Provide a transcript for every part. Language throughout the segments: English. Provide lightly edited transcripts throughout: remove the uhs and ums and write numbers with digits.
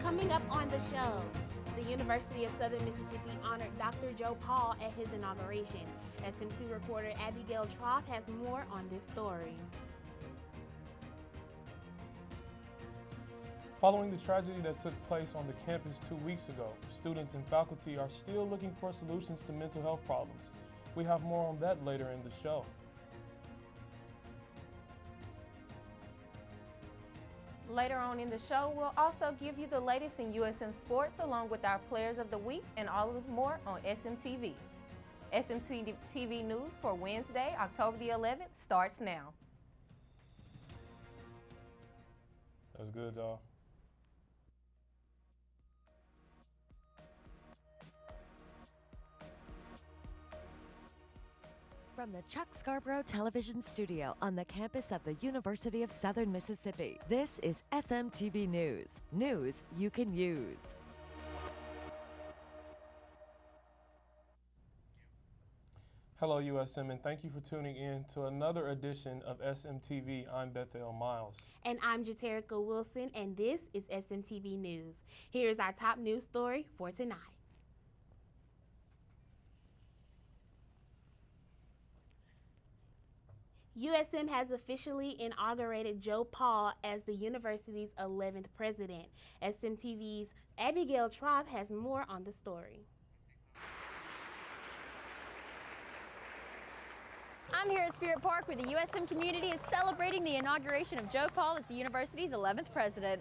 Coming up on the show, the University of Southern Mississippi honored Dr. Joe Paul at his inauguration. SMT reporter Abigail Troth has more on this story. Following the tragedy that took place on the campus 2 weeks ago, students and faculty are still looking for solutions to mental health problems. We have more on that later in the show. Later on in the show, we'll also give you the latest in USM sports along with our players of the week and all of more on SMTV. SMTV News for Wednesday, October the 11th starts now. That's good, y'all. From the Chuck Scarborough Television Studio on the campus of the University of Southern Mississippi, this is SMTV News. News you can use. Hello, USM, and thank you for tuning in to another edition of SMTV. I'm Bethal Miles. And I'm Jaterica Wilson, and this is SMTV News. Here's our top news story for tonight. USM has officially inaugurated Joe Paul as the university's 11th president. SMTV's Abigail Troth has more on the story. I'm here at Spirit Park where the USM community is celebrating the inauguration of Joe Paul as the university's 11th president.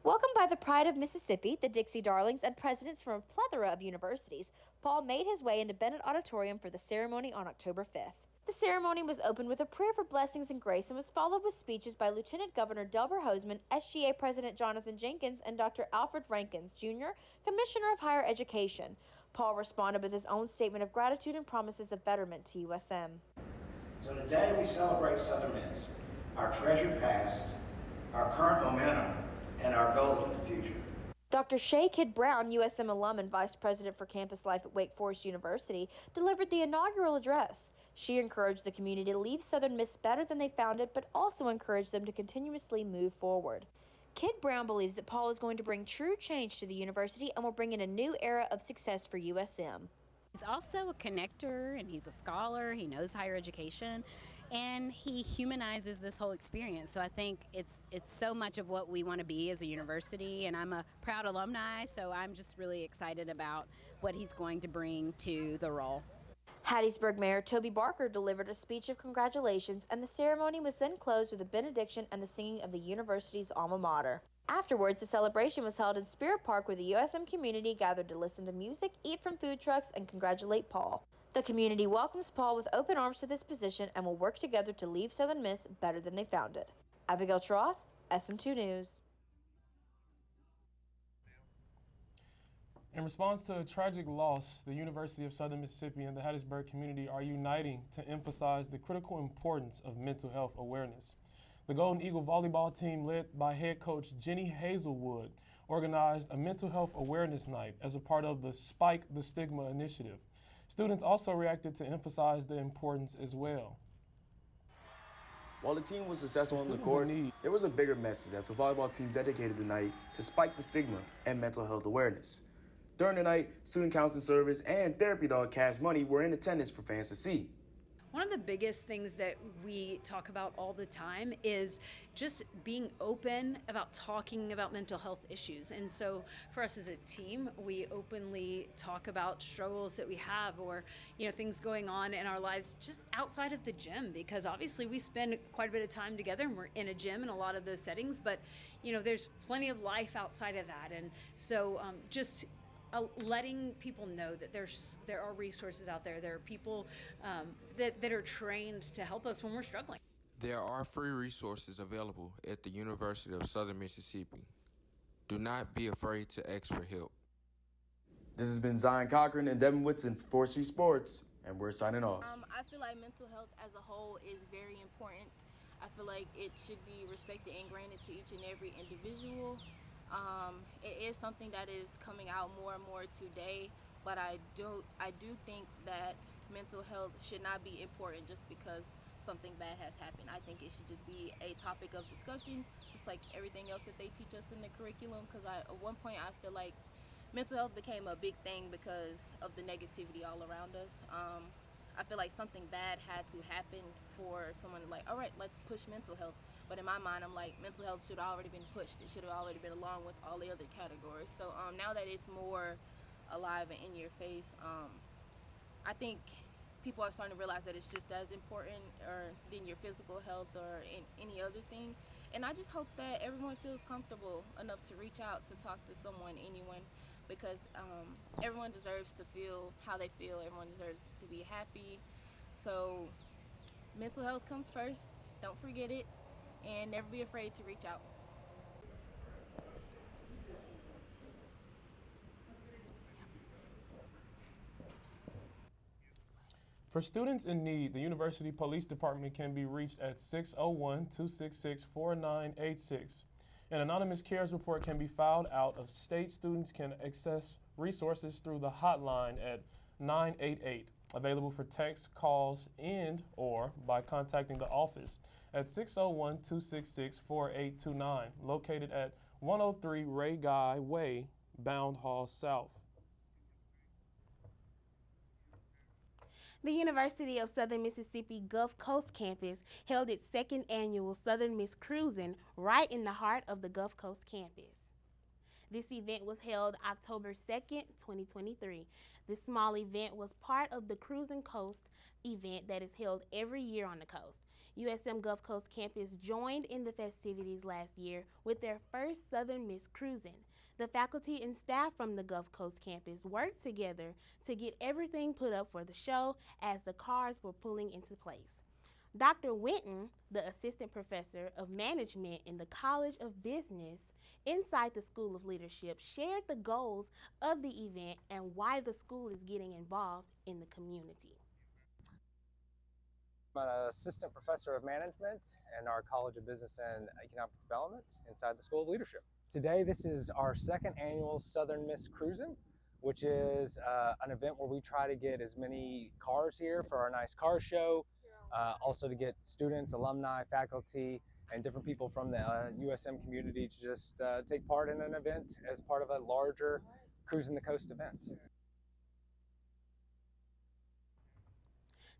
Welcomed by the pride of Mississippi, the Dixie Darlings, and presidents from a plethora of universities, Paul made his way into Bennett Auditorium for the ceremony on October 5th. The ceremony was opened with a prayer for blessings and grace and was followed with speeches by Lieutenant Governor Delbert Hosemann, SGA President Jonathan Jenkins, and Dr. Alfred Rankins, Jr., Commissioner of Higher Education. Paul responded with his own statement of gratitude and promises of betterment to USM. So today we celebrate Southern Miss, our treasured past, our current momentum, and our goals in the future. Dr. Shay Kidd Brown, USM alum and Vice President for Campus Life at Wake Forest University, delivered the inaugural address. She encouraged the community to leave Southern Miss better than they found it, but also encouraged them to continuously move forward. Kidd Brown believes that Paul is going to bring true change to the university and will bring in a new era of success for USM. He's also a connector, and he's a scholar. He knows higher education, and he humanizes this whole experience. So I think it's so much of what we want to be as a university, and I'm a proud alumni, so I'm just really excited about what he's going to bring to the role. Hattiesburg Mayor Toby Barker delivered a speech of congratulations, and the ceremony was then closed with a benediction and the singing of the university's alma mater. Afterwards, the celebration was held in Spirit Park where the USM community gathered to listen to music, eat from food trucks, and congratulate Paul. The community welcomes Paul with open arms to this position and will work together to leave Southern Miss better than they found it. Abigail Troth, SM2 News. In response to a tragic loss, the University of Southern Mississippi and the Hattiesburg community are uniting to emphasize the critical importance of mental health awareness. The Golden Eagle volleyball team, led by head coach Jenny Hazelwood, organized a mental health awareness night as a part of the Spike the Stigma initiative. Students also reacted to emphasize the importance as well. While the team was successful on the court, there was a bigger message as the volleyball team dedicated the night to spike the stigma and mental health awareness. During the night, student counseling service and therapy dog Cash Money were in attendance for fans to see. One of the biggest things that we talk about all the time is just being open about talking about mental health issues. And so for us as a team, we openly talk about struggles that we have or, things going on in our lives just outside of the gym, because obviously we spend quite a bit of time together and we're in a gym in a lot of those settings, but there's plenty of life outside of that. And so just letting people know that there are resources out there. There are people that are trained to help us when we're struggling. There are free resources available at the University of Southern Mississippi. Do not be afraid to ask for help. This has been Zion Cochran and Devin Whitson for 4C Sports, and we're signing off. I feel like mental health as a whole is very important. I feel like it should be respected and granted to each and every individual. It is something that is coming out more and more today, but I do think that mental health should not be important just because something bad has happened. I think it should just be a topic of discussion, just like everything else that they teach us in the curriculum, because at one point I feel like mental health became a big thing because of the negativity all around us. I feel like something bad had to happen for someone to like, all right, let's push mental health. But in my mind, I'm like, mental health should have already been pushed. It should have already been along with all the other categories. So now that it's more alive and in your face, I think people are starting to realize that it's just as important than your physical health or in any other thing. And I just hope that everyone feels comfortable enough to reach out to talk to someone, anyone, because everyone deserves to feel how they feel. Everyone deserves to be happy. So mental health comes first. Don't forget it, and never be afraid to reach out. For students in need, the University Police Department can be reached at 601-266-4986. An anonymous cares report can be filed out of state. Students can access resources through the hotline at 988, available for text, calls, and or by contacting the office at 601-266-4829, located at 103 Ray Guy Way, Bound Hall South. The University of Southern Mississippi Gulf Coast campus held its second annual Southern Miss Cruisin right in the heart of the Gulf Coast campus. This event was held October 2nd, 2023. This small event was part of the Cruisin Coast event that is held every year on the coast. USM Gulf Coast campus joined in the festivities last year with their first Southern Miss Cruisin. The faculty and staff from the Gulf Coast campus worked together to get everything put up for the show as the cars were pulling into place. Dr. Winton, the assistant professor of management in the College of Business inside the School of Leadership, shared the goals of the event and why the school is getting involved in the community. I'm an assistant professor of management in our College of Business and Economic Development inside the School of Leadership. Today, this is our second annual Southern Miss Cruisin, which is an event where we try to get as many cars here for our nice car show, also to get students, alumni, faculty, and different people from the USM community to just take part in an event as part of a larger Cruisin' the Coast event.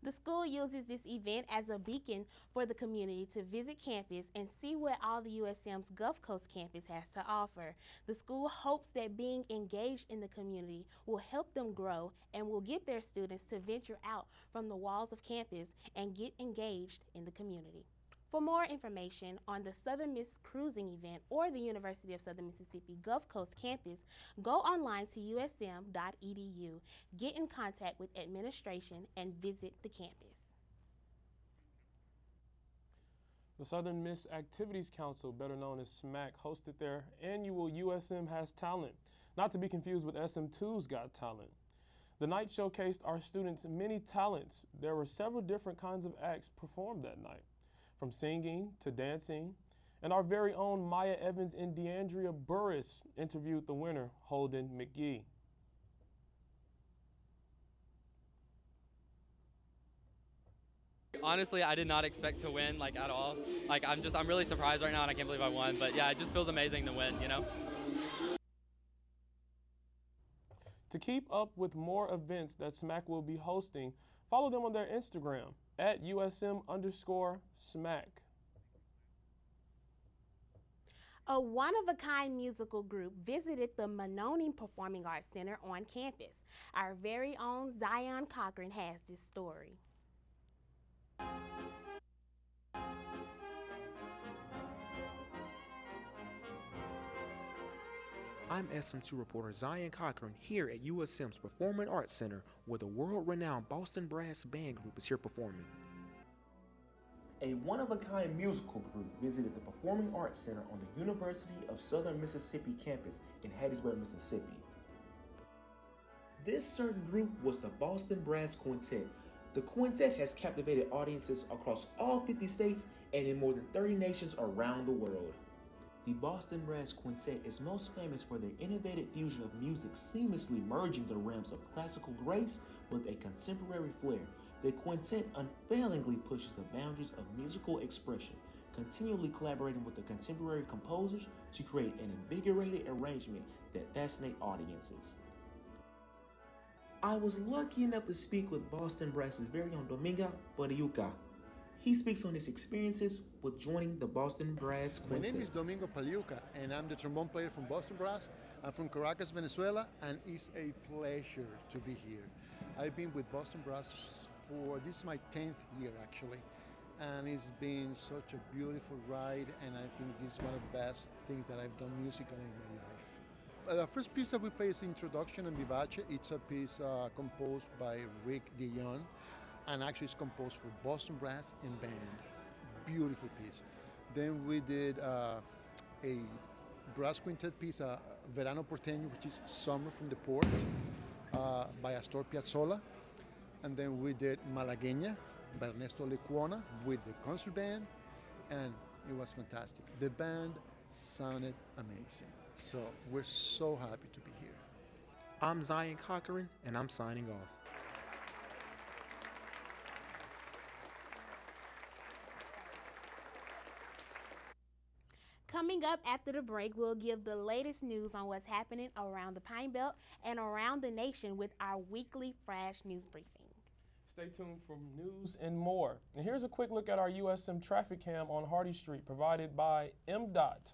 The school uses this event as a beacon for the community to visit campus and see what all the USM's Gulf Coast campus has to offer. The school hopes that being engaged in the community will help them grow and will get their students to venture out from the walls of campus and get engaged in the community. For more information on the Southern Miss Cruisin event or the University of Southern Mississippi Gulf Coast campus, go online to usm.edu, get in contact with administration, and visit the campus. The Southern Miss Activities Council, better known as SMAC, hosted their annual USM Has Talent, not to be confused with SM2's Got Talent. The night showcased our students' many talents. There were several different kinds of acts performed that night, from singing to dancing, and our very own Maya Evans and DeAndrea Burris interviewed the winner, Holden McGee. Honestly, I did not expect to win, at all. I'm really surprised right now, and I can't believe I won. But yeah, it just feels amazing to win, To keep up with more events that SMAC will be hosting, follow them on their Instagram at USM_SMAC. A one-of-a-kind musical group visited the Mahoning Performing Arts Center on campus. Our very own Zion Cochran has this story. I'm SM2 reporter Zion Cochran here at USM's Performing Arts Center, where the world-renowned Boston Brass Band Group is here performing. A one-of-a-kind musical group visited the Performing Arts Center on the University of Southern Mississippi campus in Hattiesburg, Mississippi. This certain group was the Boston Brass Quintet. The quintet has captivated audiences across all 50 states and in more than 30 nations around the world. The Boston Brass Quintet is most famous for their innovative fusion of music seamlessly merging the realms of classical grace with a contemporary flair. the quintet unfailingly pushes the boundaries of musical expression, continually collaborating with the contemporary composers to create an invigorated arrangement that fascinates audiences. I was lucky enough to speak with Boston Brass's very own Domingo Paliuca. He speaks on his experiences with joining the Boston Brass Quintet. My name is Domingo Paliuca, and I'm the trombone player from Boston Brass. I'm from Caracas, Venezuela, and it's a pleasure to be here. I've been with Boston Brass this is my 10th year actually, and it's been such a beautiful ride, and I think this is one of the best things that I've done musically in my life. The first piece that we play is Introduction and Vivace. It's a piece composed by Rick Dion, and actually it's composed for Boston Brass and band. Beautiful piece. Then we did a brass quintet piece, Verano Porteño, which is Summer from the Port, by Astor Piazzolla. And then we did Malagueña by Ernesto Lecuona with the concert band, and it was fantastic. The band sounded amazing. So we're so happy to be here. I'm Zion Cochran, and I'm signing off. Coming up after the break, we'll give the latest news on what's happening around the Pine Belt and around the nation with our weekly Flash News Briefing. Stay tuned for news and more. And here's a quick look at our USM traffic cam on Hardy Street, provided by MDOT.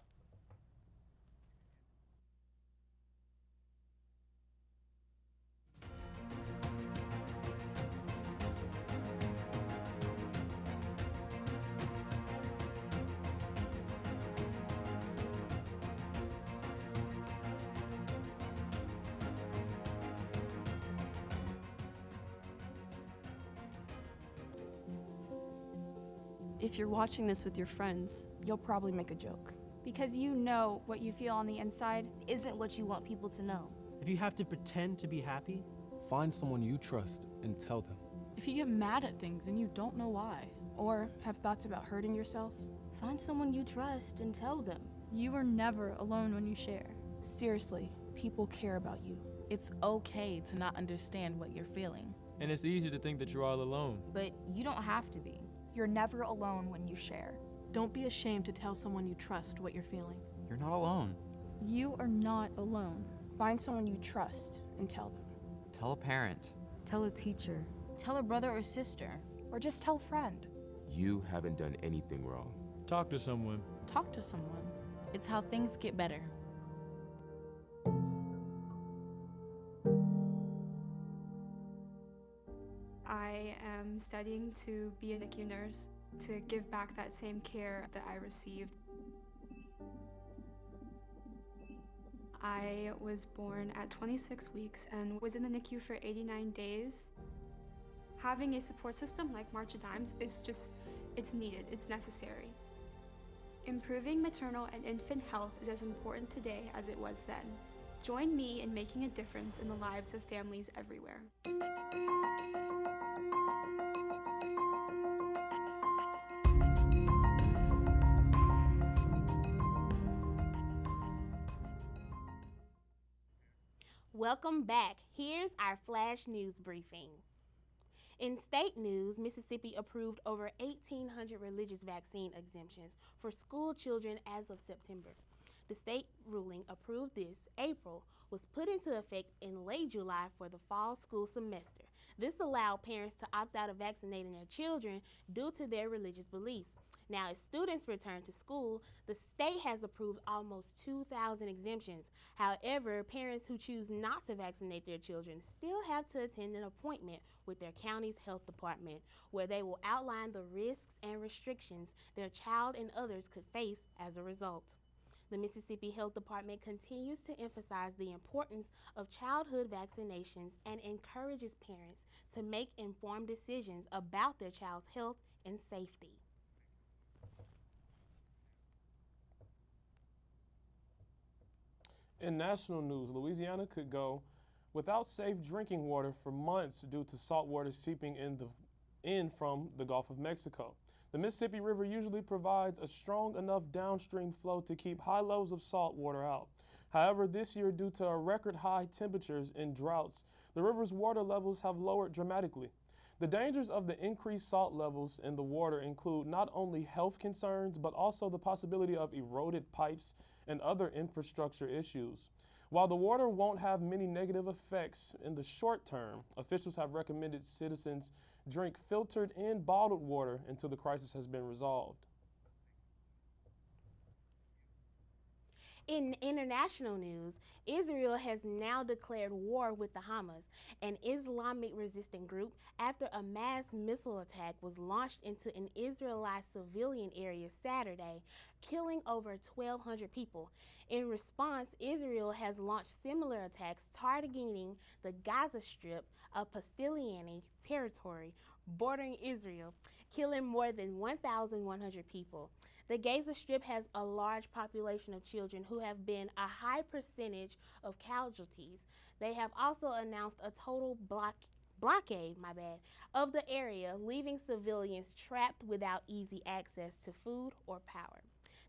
If you're watching this with your friends, you'll probably make a joke. Because you know what you feel on the inside isn't what you want people to know. If you have to pretend to be happy, find someone you trust and tell them. If you get mad at things and you don't know why, or have thoughts about hurting yourself, find someone you trust and tell them. You are never alone when you share. Seriously, people care about you. It's okay to not understand what you're feeling. And it's easy to think that you're all alone. But you don't have to be. You're never alone when you share. Don't be ashamed to tell someone you trust what you're feeling. You're not alone. You are not alone. Find someone you trust and tell them. Tell a parent. Tell a teacher. Tell a brother or sister. Or just tell a friend. You haven't done anything wrong. Talk to someone. Talk to someone. It's how things get better. I am studying to be a NICU nurse to give back that same care that I received. I was born at 26 weeks and was in the NICU for 89 days. Having a support system like March of Dimes is it's needed, it's necessary. Improving maternal and infant health is as important today as it was then. Join me in making a difference in the lives of families everywhere. Welcome back. Here's our Flash News Briefing. In state news, Mississippi approved over 1,800 religious vaccine exemptions for school children as of September. The state ruling approved this April was put into effect in late July for the fall school semester. This allowed parents to opt out of vaccinating their children due to their religious beliefs. Now, as students return to school, the state has approved almost 2,000 exemptions. However, parents who choose not to vaccinate their children still have to attend an appointment with their county's health department, where they will outline the risks and restrictions their child and others could face as a result. The Mississippi Health Department continues to emphasize the importance of childhood vaccinations and encourages parents to make informed decisions about their child's health and safety. In national news, Louisiana could go without safe drinking water for months due to salt water seeping in from the Gulf of Mexico. The Mississippi River usually provides a strong enough downstream flow to keep high levels of salt water out. However, this year, due to record high temperatures and droughts, the river's water levels have lowered dramatically. The dangers of the increased salt levels in the water include not only health concerns, but also the possibility of eroded pipes and other infrastructure issues. While the water won't have many negative effects in the short term, officials have recommended citizens drink filtered and bottled water until the crisis has been resolved. In international news, Israel has now declared war with the Hamas, an Islamic resistant group, after a mass missile attack was launched into an Israeli civilian area Saturday, killing over 1,200 people. In response, Israel has launched similar attacks targeting the Gaza Strip, a Palestinian territory bordering Israel, killing more than 1,100 people. The Gaza Strip has a large population of children who have been a high percentage of casualties. They have also announced a total blockade of the area, leaving civilians trapped without easy access to food or power.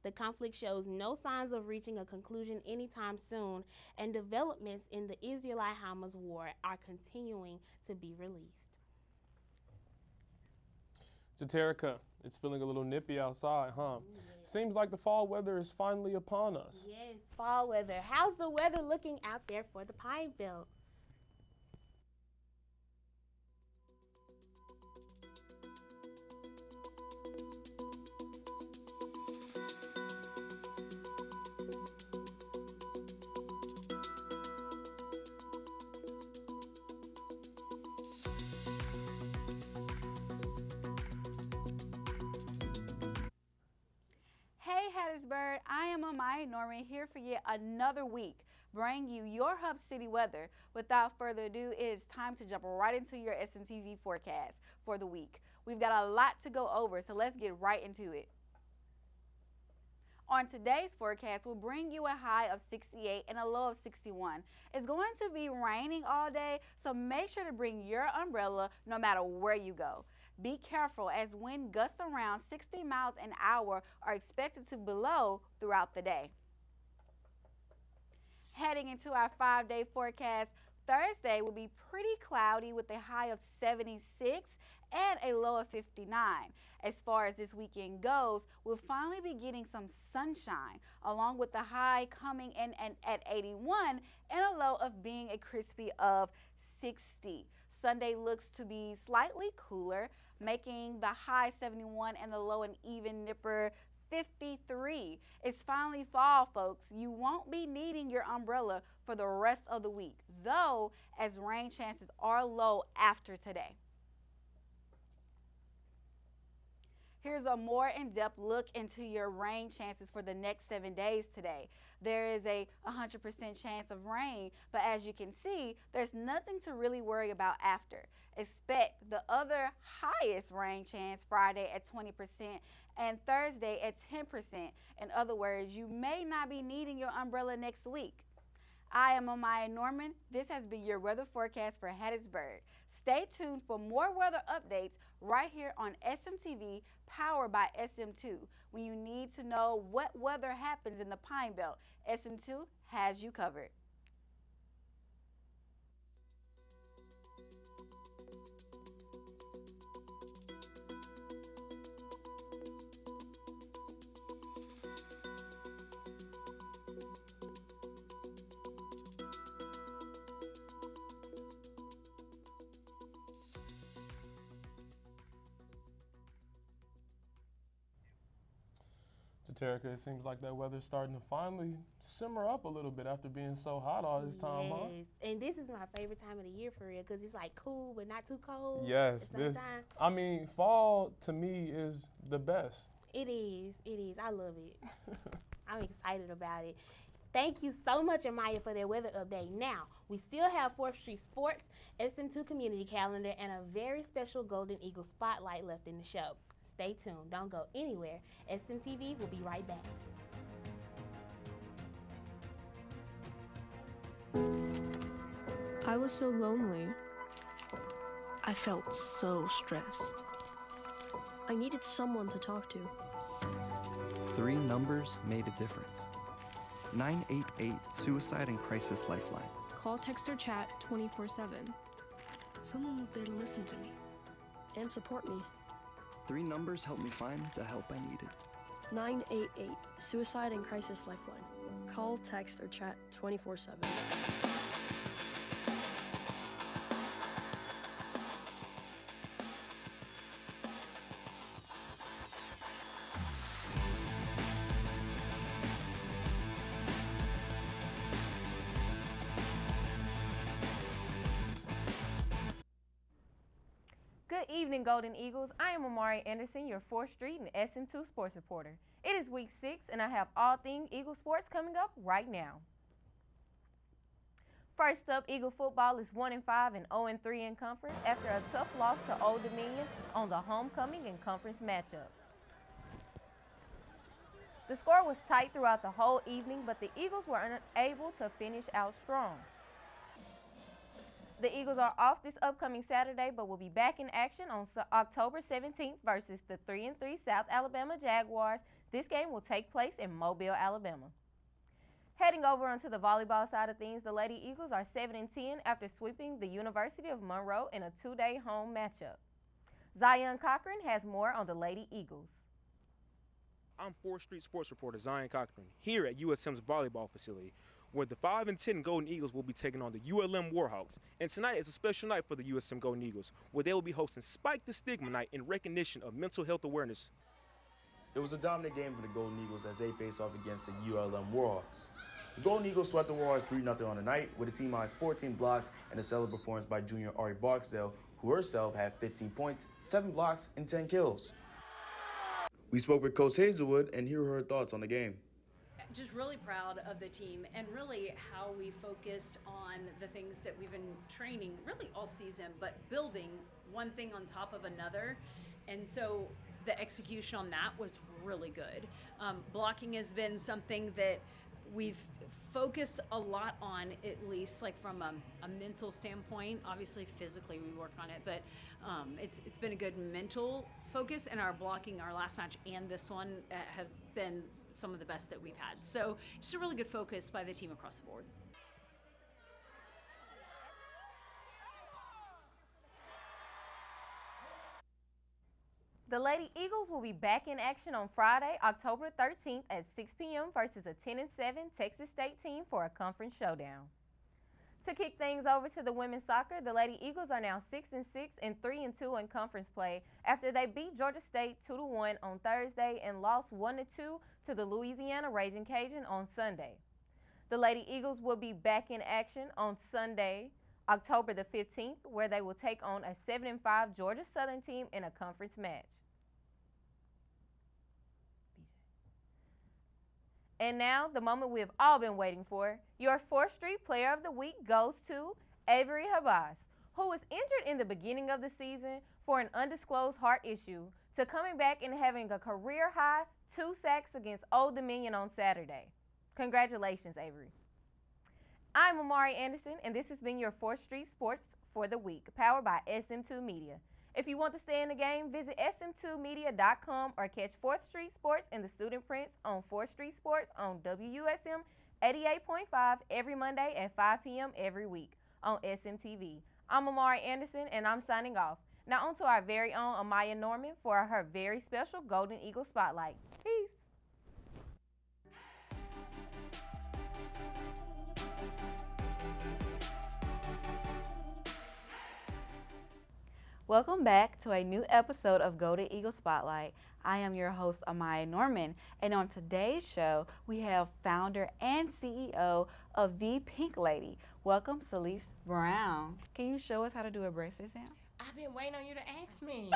The conflict shows no signs of reaching a conclusion anytime soon, and developments in the Israeli-Hamas war are continuing to be released. Jaterica, it's feeling a little nippy outside, huh? Seems like the fall weather is finally upon us. Yes, fall weather. How's the weather looking out there for the Pine Belt? Hey Hattiesburg, I am Amaya Norman here for yet another week, bringing you your Hub City weather. Without further ado, it is time to jump right into your SMTV forecast for the week. We've got a lot to go over, so let's get right into it. On today's forecast, we'll bring you a high of 68 and a low of 61. It's going to be raining all day, so make sure to bring your umbrella no matter where you go. Be careful as wind gusts around 60 miles an hour are expected to blow throughout the day. Heading into our 5-day forecast, Thursday will be pretty cloudy with a high of 76 and a low of 59. As far as this weekend goes, we'll finally be getting some sunshine, along with the high coming in at 81 and a low of being a crispy of 60. Sunday looks to be slightly cooler, making the high 71 and the low an even nipper 53. It's finally fall, folks. You won't be needing your umbrella for the rest of the week, though, as rain chances are low after today. Here's a more in-depth look into your rain chances for the next 7 days today. There is a 100% chance of rain, but as you can see, there's nothing to really worry about after. Expect the other highest rain chance Friday at 20% and Thursday at 10%. In other words, you may not be needing your umbrella next week. I am Amaya Norman. This has been your weather forecast for Hattiesburg. Stay tuned for more weather updates right here on SMTV, powered by SM2. When you need to know what weather happens in the Pine Belt, SM2 has you covered. Jaterica, it seems like that weather's starting to finally simmer up a little bit after being so hot all this time, huh? Yes, and this is my favorite time of the year for real, because it's like cool but not too cold. Yes, I mean, fall to me is the best. It is. I love it. I'm excited about it. Thank you so much, Amaya, for that weather update. Now, we still have 4th Street Sports, SM2 Community Calendar, and a very special Golden Eagle Spotlight left in the show. Stay tuned. Don't go anywhere. SMTV will be right back. I was so lonely. I felt so stressed. I needed someone to talk to. 3 numbers made a difference. 988 Suicide and Crisis Lifeline. Call, text, or chat 24/7. Someone was there to listen to me. and support me. 3 numbers helped me find the help I needed. 988, Suicide and Crisis Lifeline. Call, text, or chat 24/7. Good evening, Golden Eagles. I am Amari Anderson, your 4th Street and SM2 sports reporter. It is week 6, and I have all things Eagle sports coming up right now. First up, Eagle football is 1-5 and 0-3 in conference after a tough loss to Old Dominion on the homecoming and conference matchup. The score was tight throughout the whole evening, but the Eagles were unable to finish out strong. The Eagles are off this upcoming Saturday, but will be back in action on October 17th versus the 3-3 South Alabama Jaguars. This game will take place in Mobile, Alabama. Heading over onto the volleyball side of things, the Lady Eagles are 7-10 after sweeping the University of Monroe in a 2-day home matchup. Zion Cochran has more on the Lady Eagles. I'm 4th Street sports reporter Zion Cochran here at USM's volleyball facility, where the 5-10 Golden Eagles will be taking on the ULM Warhawks. And tonight is a special night for the USM Golden Eagles, where they will be hosting Spike the Stigma Night in recognition of mental health awareness. It was a dominant game for the Golden Eagles as they faced off against the ULM Warhawks. The Golden Eagles swept the Warhawks 3-0 on the night with a team high 14 blocks and a stellar performance by junior Ari Barksdale, who herself had 15 points, 7 blocks, and 10 kills. We spoke with Coach Hazelwood, and here are her thoughts on the game. Just really proud of the team and really how we focused on the things that we've been training really all season, but building one thing on top of another. And so the execution on that was really good. Blocking has been something that we've focused a lot on, at least like from a mental standpoint. Obviously physically we work on it, but it's been a good mental focus, and our blocking, our last match and this one have been some of the best that we've had. So just a really good focus by the team across the board. The Lady Eagles will be back in action on Friday, October 13th at 6 p.m. versus a 10-7 Texas State team for a conference showdown. To kick things over to the women's soccer, the Lady Eagles are now 6-6 and 3-2 in conference play after they beat Georgia State 2-1 on Thursday and lost 1-2 to the Louisiana Raging Cajun on Sunday. The Lady Eagles will be back in action on Sunday, October the 15th, where they will take on a 7-5 Georgia Southern team in a conference match. And now, the moment we have all been waiting for. Your 4th Street Player of the Week goes to Avery Habas, who was injured in the beginning of the season for an undisclosed heart issue, to coming back and having a career-high 2 sacks against Old Dominion on Saturday. Congratulations, Avery. I'm Amari Anderson, and this has been your 4th Street Sports for the Week, powered by SM2 Media. If you want to stay in the game, visit sm2media.com or catch 4th Street Sports in the student prints on 4th Street Sports on WUSM 88.5 every Monday at 5 p.m. every week on SMTV. I'm Amari Anderson, and I'm signing off. Now on to our very own Amaya Norman for her very special Golden Eagle Spotlight. Peace. Welcome back to a new episode of Golden Eagle Spotlight. I am your host, Amaya Norman, and on today's show, we have founder and CEO of The Pink Lady. Welcome, Celeste Brown. Can you show us how to do a breast exam? I've been waiting on you to ask me.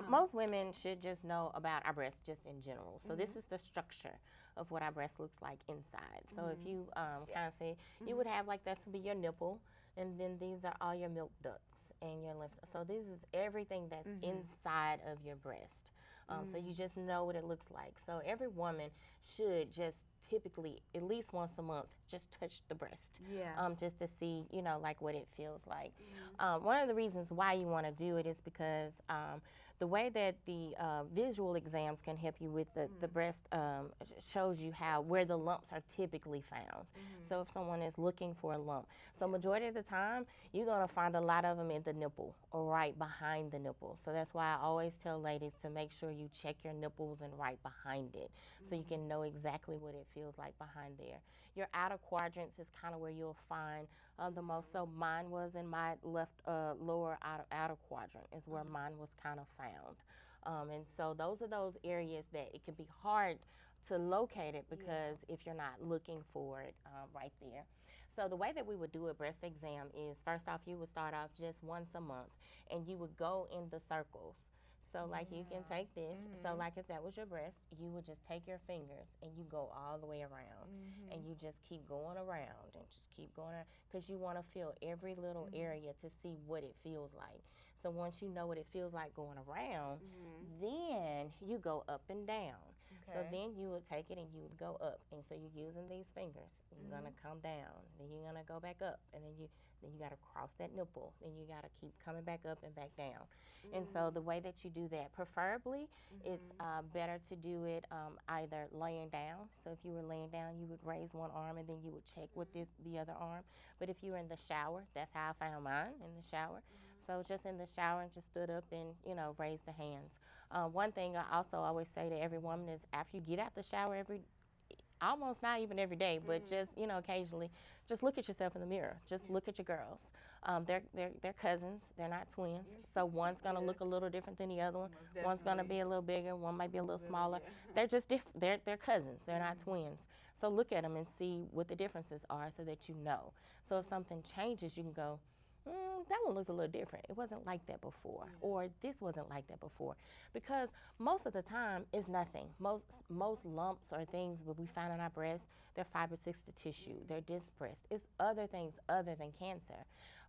Most women should just know about our breasts just in general. So this is the structure of what our breast looks like inside. So if you kind of see, you would have like this would be your nipple, and then these are all your milk ducts and your lymph. So this is everything that's inside of your breast. So you just know what it looks like. So every woman should just typically at least once a month just touch the breast, just to see, like what it feels like. One of the reasons why you want to do it is because The way that the visual exams can help you with the breast shows you where the lumps are typically found. So if someone is looking for a lump, so majority of the time, you're gonna find a lot of them in the nipple or right behind the nipple. So that's why I always tell ladies to make sure you check your nipples and right behind it, so you can know exactly what it feels like behind there. Your outer quadrants is kind of where you'll find the most. So mine was in my left lower outer quadrant is where mine was kind of found. And so those are those areas that it can be hard to locate it because if you're not looking for it right there. So the way that we would do a breast exam is, first off, you would start off just once a month, and you would go in the circles. So like you can take this, so like if that was your breast, you would just take your fingers and you go all the way around, and you just keep going around and just keep going around, because you want to feel every little area to see what it feels like. So once you know what it feels like going around, then you go up and down. So then you would take it and you would go up, and so you're using these fingers. You're gonna come down, then you're gonna go back up, and then you gotta cross that nipple, then you gotta keep coming back up and back down. And so the way that you do that, preferably, it's better to do it either laying down. So if you were laying down, you would raise one arm and then you would check with the other arm. But if you were in the shower, that's how I found mine, in the shower. So just in the shower and just stood up and, raised the hands. One thing I also always say to every woman is, after you get out the shower almost not even every day, but just, occasionally, just look at yourself in the mirror. Just look at your girls. They're cousins. They're not twins. So one's going to look a little different than the other one. One's going to be a little bigger. One might be a little smaller. They're just different. They're cousins. They're not twins. So look at them and see what the differences are so that you know. So if something changes, you can go, that one looks a little different. It wasn't like that before, or this wasn't like that before, because most of the time it's nothing. Most lumps or things that we find in our breast, they're fibrocystic tissue, they're disc breast. It's other things other than cancer.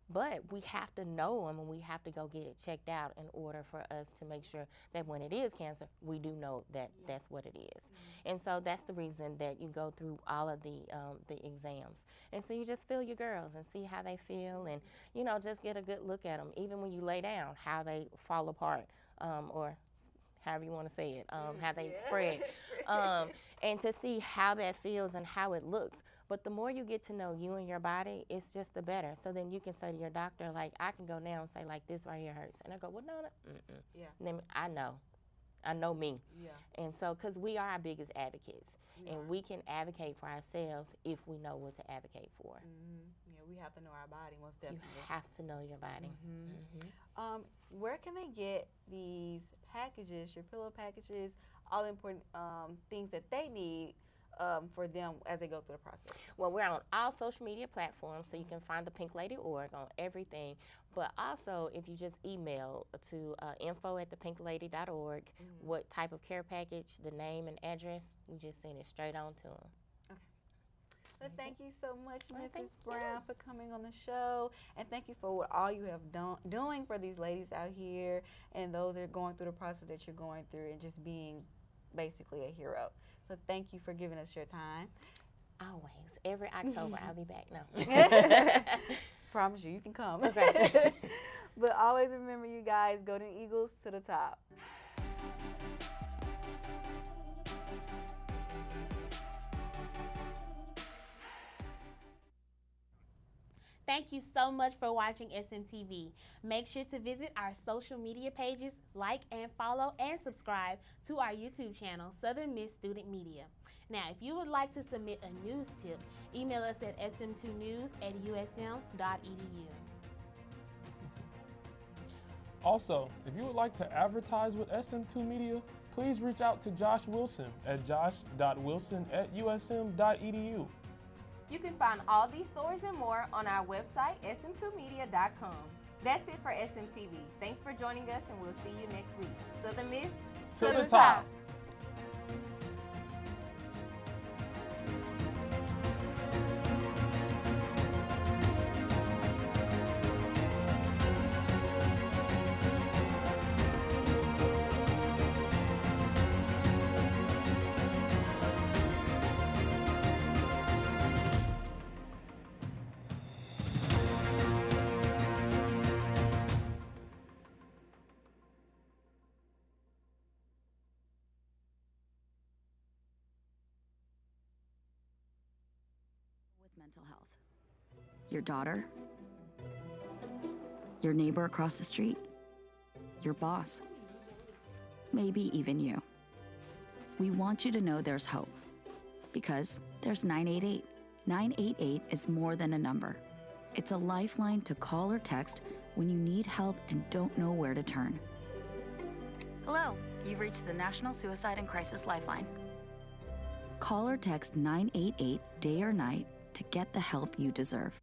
But we have to know them, and we have to go get it checked out in order for us to make sure that when it is cancer, we do know that that's what it is. And so that's the reason that you go through all of the exams. And so you just feel your girls and see how they feel, and, just get a good look at them. Even when you lay down, how they fall apart, or however you want to say it, how they spread, and to see how that feels and how it looks. But the more you get to know you and your body, it's just the better. So then you can say to your doctor, like, I can go now and say, like, this right here hurts. And I go, well, no. Yeah. And then I know me. Yeah. And so, because we are our biggest advocates. And we can advocate for ourselves if we know what to advocate for. Yeah, we have to know our body, most definitely. You have to know your body. Where can they get these packages, your pillow packages, all the important things that they need for them as they go through the process? Well, we're on all social media platforms, so you can find the Pink Lady org on everything. But also, if you just email to info@thepinklady.org, what type of care package, the name and address, we just send it straight on to them. Okay. Well, thank you so much, Mrs. Brown, for coming on the show, and thank you for all you have doing for these ladies out here and those that are going through the process that you're going through, and just being basically a hero. So thank you for giving us your time. Always. Every October, I'll be back now. Promise you can come. Okay. But always remember, you guys, Golden Eagles to the top. Thank you so much for watching SMTV. Make sure to visit our social media pages, like and follow and subscribe to our YouTube channel, Southern Miss Student Media. Now, if you would like to submit a news tip, email us at sm2news@usm.edu. Also, if you would like to advertise with SM2 Media, please reach out to Josh Wilson at josh.wilson@usm.edu. You can find all these stories and more on our website, sm2media.com. That's it for SMTV. Thanks for joining us, and we'll see you next week. Southern Miss to the top. mental health. Your daughter, your neighbor across the street, your boss, maybe even you. We want you to know there's hope, because there's 988. 988 is more than a number. It's a lifeline to call or text when you need help and don't know where to turn. Hello, you've reached the National Suicide and Crisis Lifeline. Call or text 988 day or night to get the help you deserve.